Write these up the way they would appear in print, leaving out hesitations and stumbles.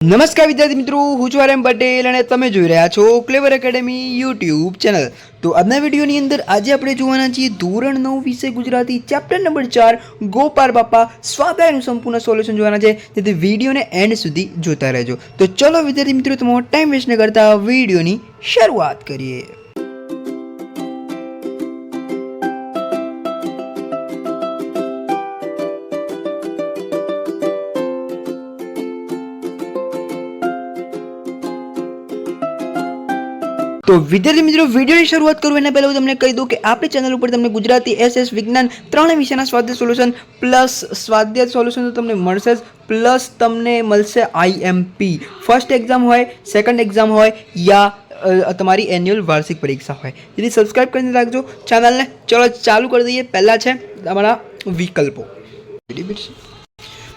નમસ્કાર વિદ્યાર્થી મિત્રો, હું છું આરએમ પટેલ અને તમે જોઈ રહ્યા છો ક્લેવર એકેડમી યુટ્યુબ ચેનલ। તો આજના વિડીયોની અંદર આજે આપણે જોવાના છીએ ધોરણ 9 વિષય ગુજરાતી ચેપ્ટર નંબર 4 ગોપાળ બાપા સ્વાધ્યાયનું સંપૂર્ણ સોલ્યુશન જોવાના છે, તેથી વિડીયોને એન્ડ સુધી જોતા રહેજો। તો ચલો વિદ્યાર્થી મિત્રો, તમારો ટાઈમ વેસ્ટ ન કરતા વિડીયોની શરૂઆત કરીએ। तो विद्यार्थी मित्रों, वीडियो की शुरुआत करूँ एना पहले तमने कही दूँ कि आपणी चैनल पर तमने गुजराती एसएस विज्ञान त्रण विषयना स्वाध्याय सोल्यूशन प्लस स्वाध्याय सोल्यूशन तो तमने मळशे प्लस तमने मळशे आईएमपी फर्स्ट एग्जाम होय, सेकंड एग्जाम होय या तमारी एन्युअल वार्षिक परीक्षा होय, जेથી सब्सक्राइब કરીને રાખજો ચેનલને। ચલો ચાલુ કરી દઈએ। પહેલા છે તમારા વિકલ્પો।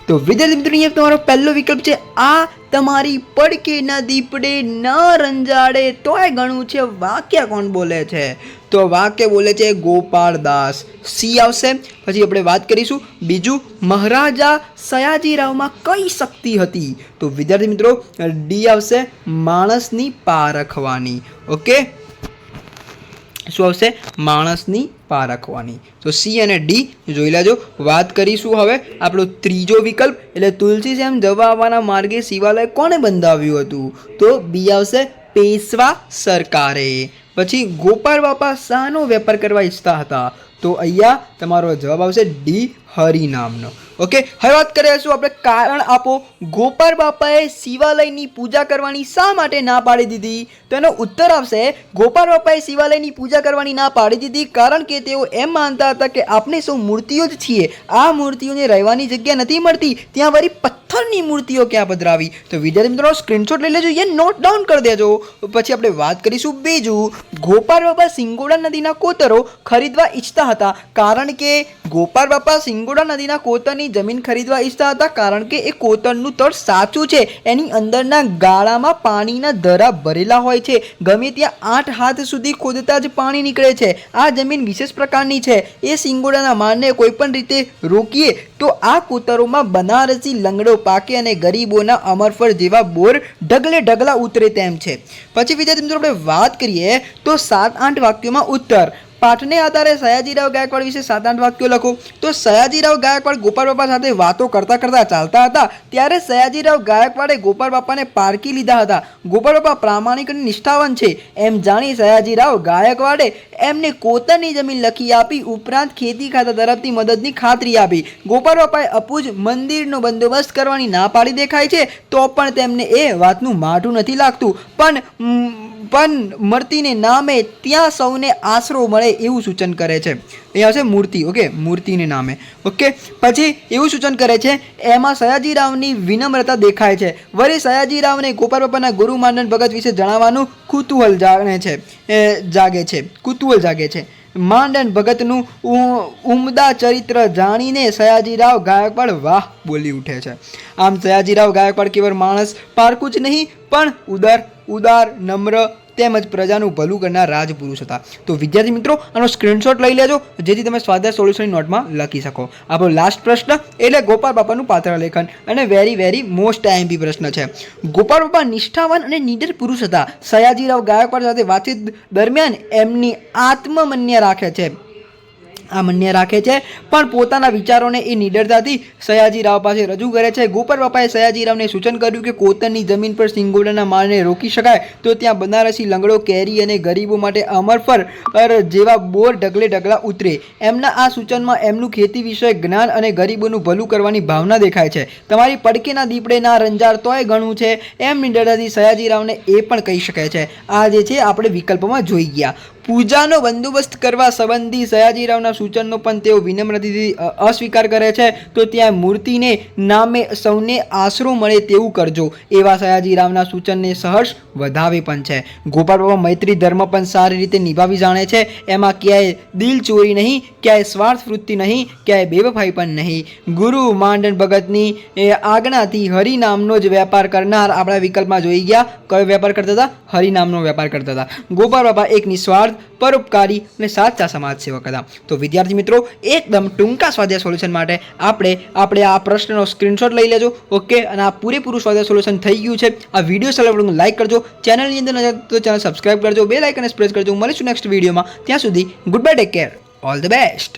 तो विद्यार्थी मित्रों, ये तुम्हारा पहलो विकल्प है आ तमारी पड़के न दीपड़े न रंजाड़े तो गणु छे वाक्य कोण बोले छे? तो वाक्य बोले छे गोपाळ दास। सी आवशे। पछी आपणे वात करीशुं बीजू महाराजा सयाजीराव में कई शक्ति हती? तो विद्यार्थी मित्रों डी आवशे माणसनी पारखवानी। ओके, શું આવશે? માણસની પારખવાની। તો સી અને ડી જોઈ લેજો। વાત કરીશું હવે આપણો ત્રીજો વિકલ્પ એટલે તુલસીશ્યામ જવા આવવાના માર્ગે શિવાલય કોણે બંધાવ્યું હતું? તો બી આવશે પેશવા સરકારે। પછી ગોપાળ બાપા શાનો વેપાર કરવા ઈચ્છતા હતા? તો અહીંયા તમારો જવાબ આવશે ડી હરિનામનો। ओके, હવે વાત કરીશું આપણે કારણ આપો ગોપાળ બાપાએ શિવાલયની પૂજા કરવાની શા માટે ના પાડી દીધી? તો એનો ઉત્તર આવશે ગોપાળ બાપાએ શિવાલયની પૂજા કરવાની ના પાડી દીધી કારણ કે તેઓ એમ માનતા હતા કે આપણે સૌ મૂર્તિઓ જ છીએ, આ મૂર્તિઓને રહેવાની જગ્યા નથી મળતી, ત્યાં વળી પથ્થરની મૂર્તિઓ ક્યાં પધરાવી? તો વિદ્યાર્થી મિત્રો સ્ક્રીનશોટ લઈ લેજો, એ નોટ ડાઉન કરી દેજો। પછી આપણે વાત કરીશું બીજું, ગોપાળ બાપા સિંગોડા નદીના કોતરો ખરીદવા ઈચ્છતા હતા કારણ કે ગોપાળ બાપા સિંગોડા નદીના કોતરની જમીન ખરીદવા ઈચ્છતા હતા કારણ કે એ કોતરનું તળ સાચું છે, એની અંદરના ગાળામાં પાણીના ધરા ભરેલા હોય છે, ગમે ત્યાં 8 હાથ સુધી ખોદતા જ પાણી નીકળે છે, આ જમીન વિશેષ પ્રકારની છે, એ સિંગોડાના મારને કોઈ પણ રીતે રોકીએ તો આ કોતરોમાં બનારસી લંગડો પાકે અને ગરીબોના અમરફળ જેવા બોર ઢગલે ઢગલા ઉતરે તેમ છે। પછી વિદ્યાર્થી મિત્રો આપણે વાત કરીએ તો 7-8 વાક્યોમાં ઉત્તર પાઠને આધારે સયાજીરાવ ગાયકવાડ વિશે 7-8 વાક્યો લખો। તો સયાજીરાવ ગાયકવાડ ગોપાળ બાપા સાથે વાતો કરતા કરતા ચાલતા હતા ત્યારે સયાજીરાવ ગાયકવાડે ગોપાળ બાપાને પારખી લીધા હતા। ગોપાળ બાપા પ્રામાણિક અને નિષ્ઠાવાન છે એમ જાણી સયાજીરાવ ગાયકવાડે એમને કોતરની જમીન લખી આપી, ઉપરાંત ખેતી ખાતા તરફથી મદદની ખાતરી આપી। ગોપાળ બાપાએ અપૂજ મંદિરનો બંદોબસ્ત કરવાની ના પાડી દેખાય છે તો પણ તેમને એ વાતનું માઠું નથી લાગતું, પણ મૂર્તિને નામે ત્યાં સૌને આશરો મળે એવું સૂચન કરે છે। અહીંયા આવશે મૂર્તિ। ઓકે, મૂર્તિને નામે। ઓકે, પછી એવું સૂચન કરે છે, એમાં સયાજીરાવની વિનમ્રતા દેખાય છે। વળી સયાજીરાવને ગોપાળ બાપાના ગુરુ માંડન ભગત વિશે જણાવવાનું કુતૂહલ જાગે છે। માંડન ભગતનું ઉમદા ચરિત્ર જાણીને સયાજીરાવ ગાયકવાડ વાહ બોલી ઉઠે છે। આમ સયાજીરાવ ગાયકવાડ કેવળ માણસ પારખું જ નહીં પણ ઉદાર નમ્ર તેમજ પ્રજાનું ભલું કરનાર રાજપુરુષ હતા। તો વિદ્યાર્થી મિત્રો આનો સ્ક્રીનશોટ લઈ લેજો જેથી તમે સ્વાધ્યાય સોલ્યુશનની નોટમાં લખી શકો। આપણો લાસ્ટ પ્રશ્ન એટલે ગોપાળ બાપાનું પાત્ર લેખન અને વેરી મોસ્ટ આઈએમપી પ્રશ્ન છે। ગોપાળ બાપા નિષ્ઠાવાન અને નીડર પુરુષ હતા। સયાજીરાવ ગાયકવાડ સાથે વાતચીત દરમિયાન એમની આત્મમન્ય રાખે છે પણ પોતાના વિચારોને એ નિડરતાથી સયાજીરાવ પાસે રજૂ કરે છે। ગોપાળ બાપાએ સયાજીરાવને સૂચન કર્યું કે કોતરની જમીન પર સિંગોડાના મારને રોકી શકાય તો ત્યાં બનારસી લંગડો, કેરી અને ગરીબો માટે અમરફળ જેવા બોર ઢગલે ઢગલા ઉતરે। એમના આ સૂચનમાં એમનું ખેતી વિષયક જ્ઞાન અને ગરીબોનું ભલું કરવાની ભાવના દેખાય છે। તમારી પડકેના દીપડે ના રંજાર તોય ગણું છે એમ નિડરતાથી સયાજીરાવને એ પણ કહી શકાય છે। આ જે છે આપણે વિકલ્પમાં જોઈ ગયા। પૂજાનો બંદોબસ્ત કરવા સંબંધી સયાજીરાવના સૂચનનો પણ તેઓ વિનમ્રતાથી અસ્વીકાર કરે છે તો ત્યાં મૂર્તિને નામે સૌને આશરો મળે તેવું કરજો એવા સયાજીરાવના સૂચનને સહર્ષ વધાવે પણ છે। ગોપાળ બાપા મૈત્રી ધર્મ પણ સારી રીતે નિભાવી જાણે છે, એમાં ક્યાંય દિલ ચોરી નહીં, ક્યાંય સ્વાર્થ વૃત્તિ નહીં, ક્યાંય બેવફાઈ પણ નહીં। ગુરુ માંડન ભગતની આજ્ઞાથી હરિનામનો જ વેપાર કરનાર આપણા વિકલ્પમાં જોઈ ગયા। કયો વેપાર કરતા હતા? હરિનામનો વેપાર કરતા હતા। ગોપાળ બાપા એક નિસ્વાર્થ નિસ્વાર્થ, પરોપકારી અને સાચા સમાજ સેવક હતા. તો વિદ્યાર્થી મિત્રો, એકદમ ટૂંકા સ્વાધ્યાય સોલ્યુશન માટે આપણે આ પ્રશ્નનો સ્ક્રીનશોટ લઈ લેજો. ઓકે, અને આ પૂરેપૂરું સ્વાધ્યાય સોલ્યુશન થઈ ગયું છે. આ વિડીયો સારું લાગે તો લાઈક કરજો, ચેનલની અંદર નજર તો ચેનલ સબસ્ક્રાઇબ કરજો, બેલ આઇકન પ્રેસ કરજો. મળીશું નેક્સ્ટ વિડીયોમાં. ત્યાં સુધી good bye, take care, all the best.